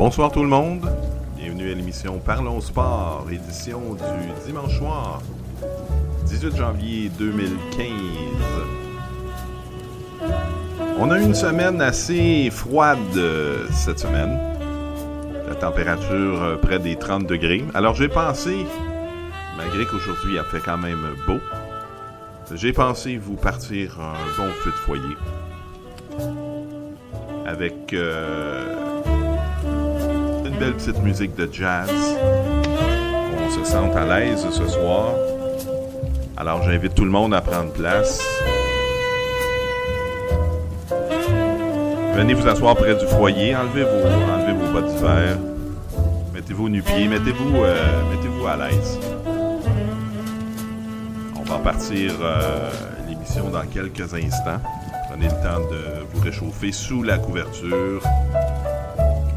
Bonsoir tout le monde, bienvenue à l'émission Parlons Sport, édition du dimanche soir, 18 janvier 2015. On a eu une semaine assez froide cette semaine, la température près des 30 degrés. Alors j'ai pensé, malgré qu'aujourd'hui il fait quand même beau, j'ai pensé vous partir un bon feu de foyer avec une belle petite musique de jazz. On se sente à l'aise ce soir. Alors j'invite tout le monde à prendre place. Venez vous asseoir près du foyer, enlevez vos bottes d'hiver, mettez-vous nu-pieds, mettez-vous à l'aise. On va partir l'émission dans quelques instants. Prenez le temps de vous réchauffer sous la couverture.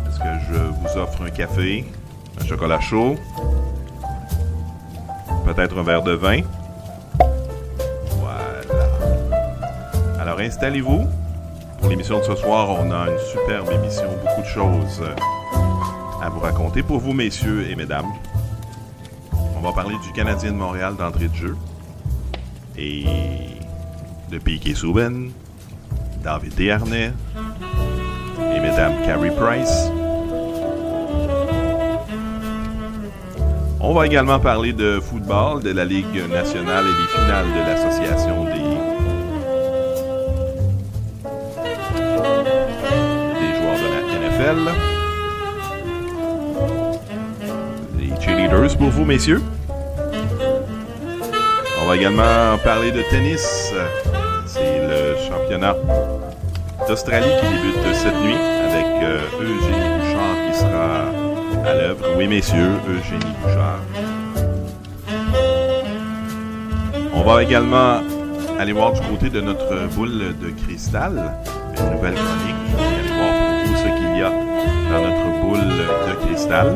Est-ce que je vous offre un café, un chocolat chaud, peut-être un verre de vin? Voilà. Alors installez-vous. Pour l'émission de ce soir, on a une superbe émission, beaucoup de choses à vous raconter pour vous, messieurs et mesdames. On va parler du Canadien de Montréal d'entrée de jeu et de Piquet Souben, David Desharnais et mesdames Carey Price. On va également parler de football, de la Ligue nationale et des finales de l'association des joueurs de la NFL. Des cheerleaders pour vous, messieurs. On va également parler de tennis. C'est le championnat d'Australie qui débute cette nuit avec Eugénie Bouchard qui sera à l'œuvre. Oui, messieurs, Eugénie Bouchard. On va également aller voir du côté de notre boule de cristal. Une nouvelle chronique. Je vais aller voir pour vous ce qu'il y a dans notre boule de cristal.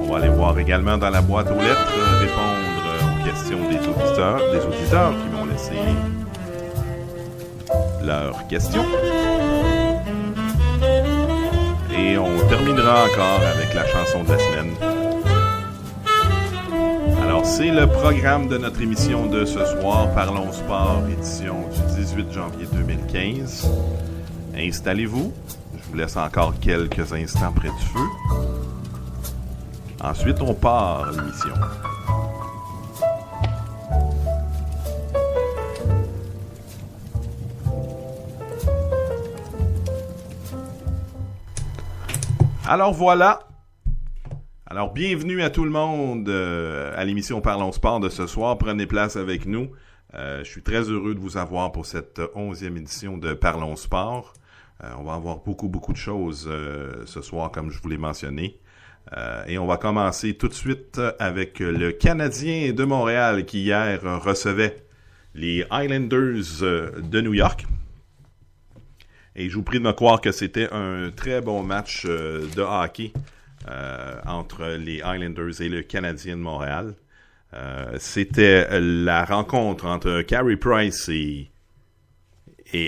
On va aller voir également dans la boîte aux lettres, répondre aux questions des auditeurs qui vont laisser leurs questions. Et on terminera encore avec la chanson de la semaine. Alors, c'est le programme de notre émission de ce soir, Parlons Sport, édition du 18 janvier 2015. Installez-vous. Je vous laisse encore quelques instants près du feu. Ensuite, on part l'émission. Alors voilà. Alors bienvenue à tout le monde à l'émission Parlons Sport de ce soir. Prenez place avec nous. Je suis très heureux de vous avoir pour cette 11e édition de Parlons Sport. On va avoir beaucoup de choses ce soir, comme je vous l'ai mentionné. Et on va commencer tout de suite avec le Canadien de Montréal qui hier recevait les Islanders de New York. Et je vous prie de me croire que c'était un très bon match de hockey entre les Islanders et le Canadien de Montréal. C'était la rencontre entre Carey Price et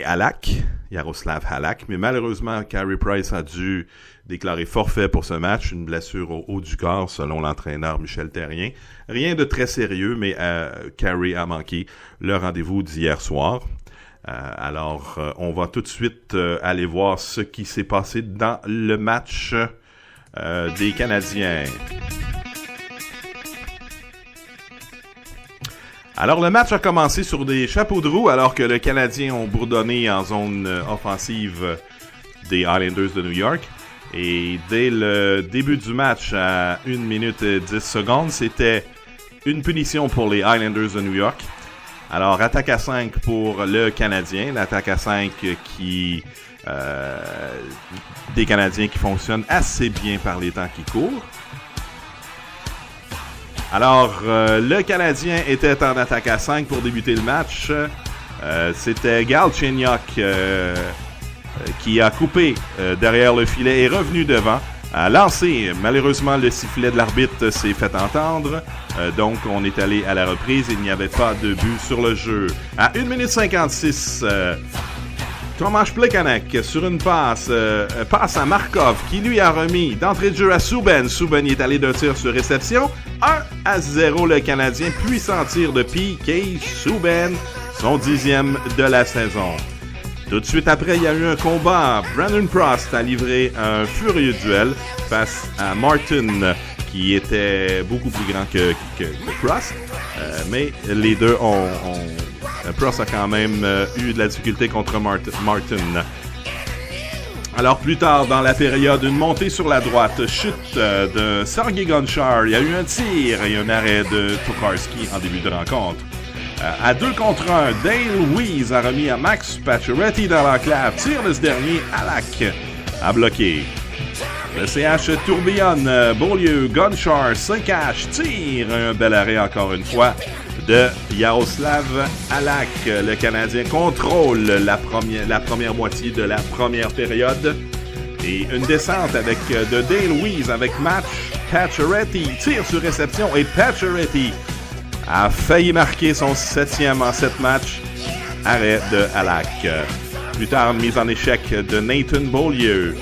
Halak, Jaroslav Halak. Mais malheureusement, Carey Price a dû déclarer forfait pour ce match, une blessure au haut du corps selon l'entraîneur Michel Therrien. Rien de très sérieux, mais Carey a manqué le rendez-vous d'hier soir. Alors, on va tout de suite aller voir ce qui s'est passé dans le match des Canadiens. Alors, le match a commencé sur des chapeaux de roue alors que les Canadiens ont bourdonné en zone offensive des Islanders de New York. Et dès le début du match, à 1 minute et 10 secondes, c'était une punition pour les Islanders de New York. Alors, attaque à 5 pour le Canadien. L'attaque à 5 des Canadiens qui fonctionne assez bien par les temps qui courent. Alors, le Canadien était en attaque à 5 pour débuter le match. C'était Galchenyuk qui a coupé derrière le filet et revenu devant. A lancé. Malheureusement, le sifflet de l'arbitre s'est fait entendre. Donc, on est allé à la reprise. Il n'y avait pas de but sur le jeu. À 1 minute 56, Tomáš Plekanec sur une passe à Markov qui lui a remis d'entrée de jeu à Subban. Subban est allé d'un tir sur réception. 1-0 le Canadien. Puissant tir de P.K. Subban, son 10e de la saison. Tout de suite après, il y a eu un combat. Brandon Prost a livré un furieux duel face à Martin, qui était beaucoup plus grand que Prost. Mais les deux Prost a quand même eu de la difficulté contre Martin. Alors plus tard dans la période, une montée sur la droite, chute de Sergei Gonchar. Il y a eu un tir et un arrêt de Tokarski en début de rencontre. À 2 contre 1, Dale Weiss a remis à Max Pacioretty dans l'enclave. Tire de ce dernier, Halak a bloqué. Le CH tourbillonne, Beaulieu, Gonchar, 5H, tire. Un bel arrêt encore une fois de Jaroslav Halak. Le Canadien contrôle la première moitié de la première période. Et une descente de Dale Weiss avec Max Pacioretty. Tire sur réception et Pacioretty a failli marquer son 7e en 7 matchs. Arrêt de Halak. Plus tard, une mise en échec de Nathan Beaulieu.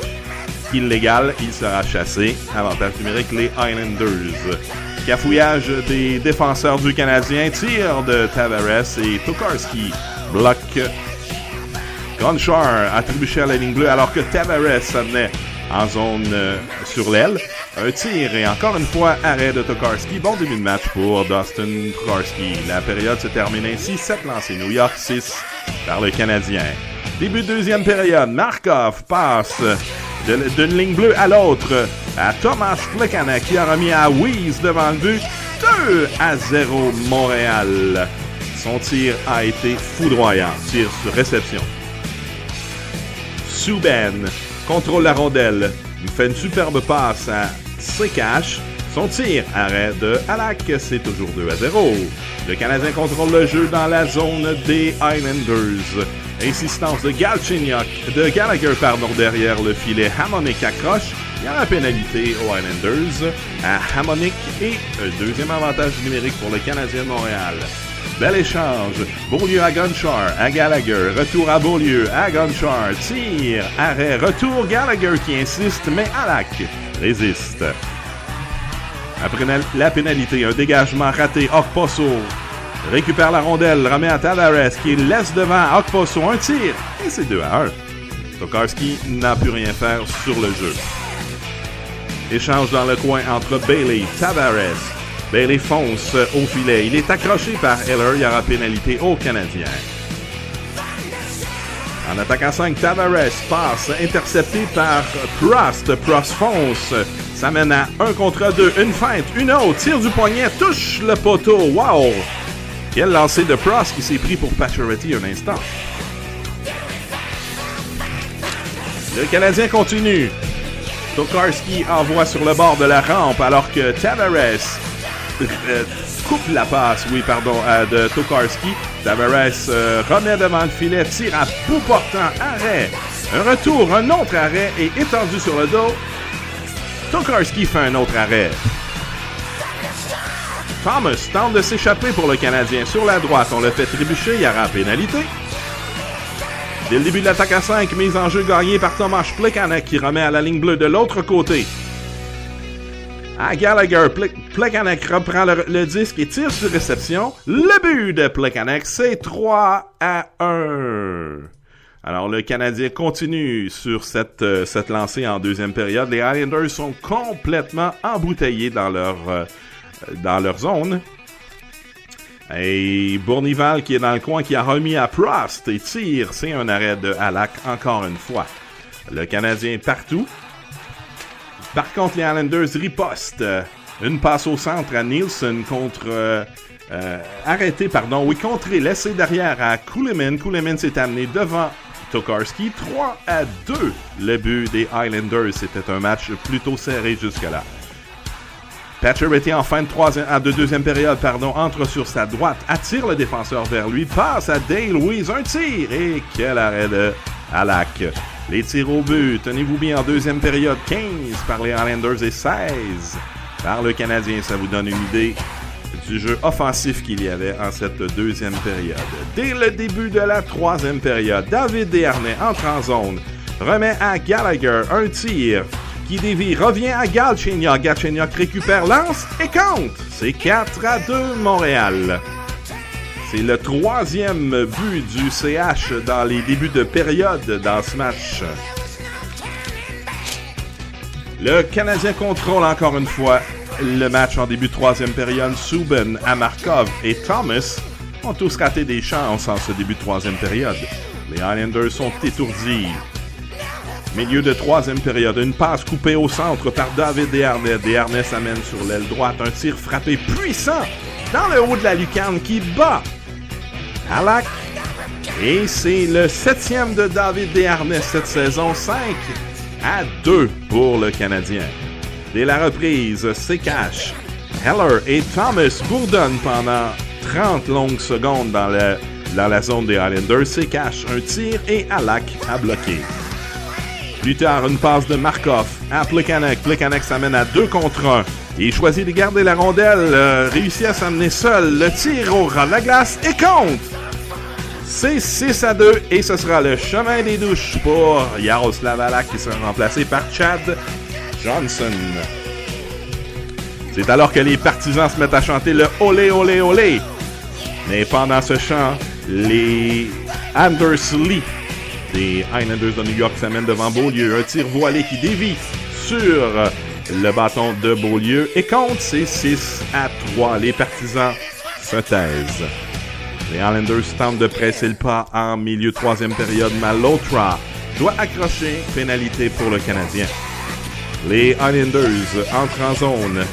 Illégal, il sera chassé. Avantage numérique, les Islanders. Cafouillage des défenseurs du Canadien. Tir de Tavares et Tokarski bloque. Gonchar a trébuché à la ligne bleue alors que Tavares venait en zone sur l'aile. Un tir et encore une fois, arrêt de Tokarski. Bon début de match pour Dustin Tokarski. La période se termine ainsi. 7 lancés New York, 6 par le Canadien. Début de deuxième période. Markov passe d'une ligne bleue à l'autre à Tomáš Plekanec qui a remis à Weiss devant le but. 2-0 Montréal. Son tir a été foudroyant. Tir sur réception. Subban contrôle la rondelle. Il fait une superbe passe à Sekash. Son tir, arrêt de Halak, c'est toujours 2-0. Le Canadien contrôle le jeu dans la zone des Islanders. Insistance de Galchenyuk, derrière le filet. Hamonic accroche. Il y a la pénalité aux Islanders à Hamonic et un deuxième avantage numérique pour le Canadien de Montréal. Bel échange. Beaulieu à Gonchar, à Gallagher. Retour à Beaulieu, à Gonchar. Tire, arrêt, retour. Gallagher qui insiste, mais Halak résiste. Après la pénalité, un dégagement raté. Okposo récupère la rondelle, remet à Tavares qui laisse devant Okposo. Un tir et c'est 2-1. Tokarski n'a pu rien faire sur le jeu. Échange dans le coin entre Bailey et Tavares. Bailey fonce au filet. Il est accroché par Heller. Il y aura pénalité au Canadien. En attaque à 5, Tavares passe, intercepté par Prost. Prost fonce. Ça mène à 1 contre 2. Une feinte, une autre. Tire du poignet, touche le poteau. Wow! Quel lancer de Prost qui s'est pris pour Pacioretty un instant. Le Canadien continue. Tokarski envoie sur le bord de la rampe alors que Tavares coupe la passe, de Tokarski. Tavares remet devant le filet, tire à bout portant, arrêt. Un retour, un autre arrêt et étendu sur le dos. Tokarski fait un autre arrêt. Thomas tente de s'échapper pour le Canadien sur la droite. On le fait trébucher, il y aura pénalité. Dès le début de l'attaque à 5, mise en jeu gagnée par Tomáš Plekanec qui remet à la ligne bleue de l'autre côté. À Gallagher, Plekanec reprend le disque et tire sur réception. Le but de Plekanec, c'est 3-1. Alors, le Canadien continue sur cette lancée en deuxième période. Les Islanders sont complètement embouteillés dans leur zone. Et Bournival qui est dans le coin, qui a remis à Prost et tire. C'est un arrêt de Halak encore une fois. Le Canadien partout. Par contre, les Islanders ripostent. Une passe au centre à Nielsen contré, laissé derrière à Kulemin. Kulemin s'est amené devant Tokarski. 3-2, le but des Islanders. C'était un match plutôt serré jusque-là. Pacioretty en fin de deuxième période, entre sur sa droite, attire le défenseur vers lui, passe à Dale Weiss, un tir et quel arrêt de Halak. Les tirs au but, tenez-vous bien, en deuxième période, 15 par les Islanders et 16 par le Canadien. Ça vous donne une idée du jeu offensif qu'il y avait en cette deuxième période. Dès le début de la troisième période, David Desharnais entre en zone, remet à Gallagher un tir qui dévie, revient à Galchenyuk. Galchenyuk récupère, lance et compte. C'est 4-2 Montréal. C'est le troisième but du CH dans les débuts de période dans ce match. Le Canadien contrôle encore une fois le match en début de troisième période. Subban, Amarkov et Thomas ont tous raté des chances en ce début de troisième période. Les Islanders sont étourdis. Milieu de troisième période, une passe coupée au centre par David Desharnais. Desharnais s'amène sur l'aile droite, un tir frappé puissant dans le haut de la lucarne qui bat Halak. Et c'est le 7e de David Desharnais cette saison, 5-2 pour le Canadien. Dès la reprise, c'est Cash. Heller et Thomas bourdonnent pendant 30 longues secondes dans la zone des Islanders. C'est Cash, un tir et Halak a bloqué. Plus tard, une passe de Markov à Plekanec. Plekanec s'amène à 2 contre 1. Il choisit de garder la rondelle, réussit à s'amener seul. Le tir au ras de la glace et compte! C'est 6-2 et ce sera le chemin des douches pour Yaroslav Halak qui sera remplacé par Chad Johnson. C'est alors que les partisans se mettent à chanter le « Olé, olé, olé ». Mais pendant ce chant, les Anders Lee des Islanders de New York s'amènent devant Beaulieu. Un tir voilé qui dévie sur le bâton de Beaulieu et compte, c'est 6-3. Les partisans se taisent. Les Islanders tentent de presser le pas en milieu de troisième période. Malhotra doit accrocher, pénalité pour le Canadien. Les Islanders entrent en zone.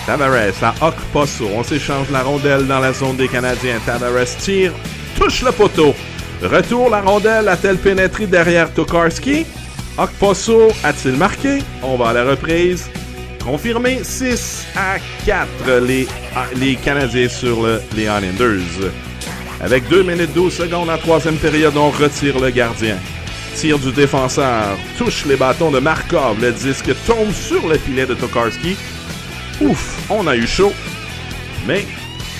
Tavares à Okposo. On s'échange la rondelle dans la zone des Canadiens. Tavares tire, touche le poteau. Retour, la rondelle a-t-elle pénétré derrière Tokarski? Okposo a-t-il marqué? On va à la reprise. Confirmé, 6-4 les Canadiens sur les Islanders. Avec 2 minutes 12 secondes en troisième période, on retire le gardien. Tir du défenseur, touche les bâtons de Markov. Le disque tombe sur le filet de Tokarski. Ouf, on a eu chaud. Mais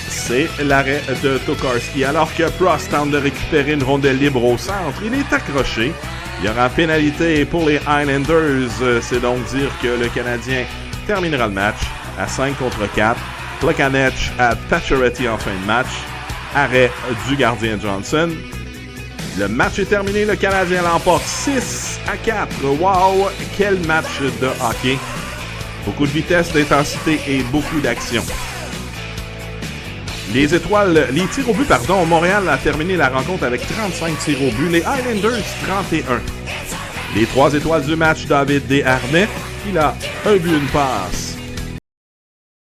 c'est l'arrêt de Tokarski. Alors que Prost tente de récupérer une rondelle libre au centre, il est accroché. Il y aura pénalité pour les Islanders. C'est donc dire que le Canadien terminera le match à 5 contre 4. Plekanec à Pacioretty en fin de match. Arrêt du gardien Johnson. Le match est terminé. Le Canadien l'emporte 6-4. Wow! Quel match de hockey. Beaucoup de vitesse, d'intensité et beaucoup d'action. Les tirs au but, Montréal a terminé la rencontre avec 35 tirs au but. Les Islanders, 31. Les 3 étoiles du match, David Desharnais. Il a un but, une passe.